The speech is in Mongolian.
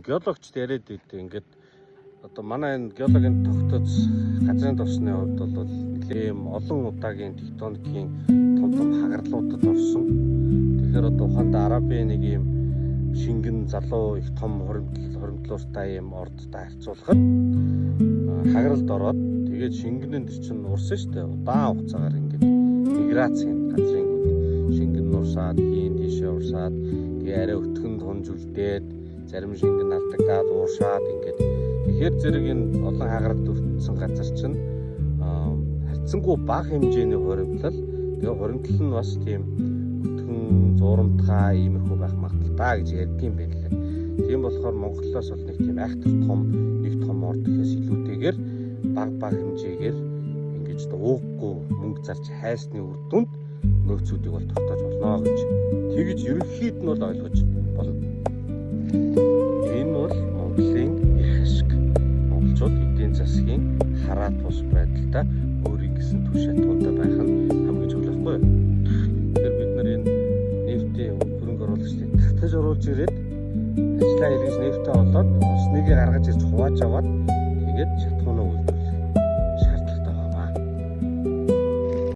Геологчд яриад байдаг ингээд одоо манай энэ геологийн тогтооц газрын тосны хувьд бол нэлээд олон удаагийн тектоникийн том хагарлуудад орсон. Тэгэхээр одоо ухаанд Арабын нэг юм шингэн залуу их том хуримтлууртай юм ордтой харьцуулахад хагралд ороод тэгээд шингэнэн дээр чинь урсан шүү дээ. Удаан хугацаагаар ингээд миграцийн газрын шингэн урсаад хийн тийшээ урсаад тэгээ арай өтгөнд хунж үлдээд зарим шингэн алдагдаад ууршаад ингээд тэгэхээр зэрэг энэ олон хагралд өртсөн газар чинь харьцангуй бага хэмжээний хуримтлал тэгээ хуримтлал нь бас тийм өтгөн зуурамтгай иймэрхүү байх магадaltaа гэж ярьдаг юм байна. Тийм болохоор Монголоос бол нэг тийм айхтар том орд гэхээс илүүтэйгээр бага хэмжээгээр ингэж ууггүй мөнгө зарж хайсны үр дүнд нөөцүүдийг бол тогтоож болно гэж тэгж ерөнхийд нь бол ойлгож болно. Энэ бол Монголын их ашиг. Монголчууд эдийн засгийн хараат бус байдалтай өөрийн гэсэн түр шатгуунтай байх нь хамгийн чухалгүй. Тэгэхээр бид нар энэ нефтийн хөрөнгө оруулагчдыг татаж оруулж ирээд ажлаа эргэж нефтээ олоод улс нэгийг гаргаж ирж хувааж аваад тэгээд шатгуунаа үлдэх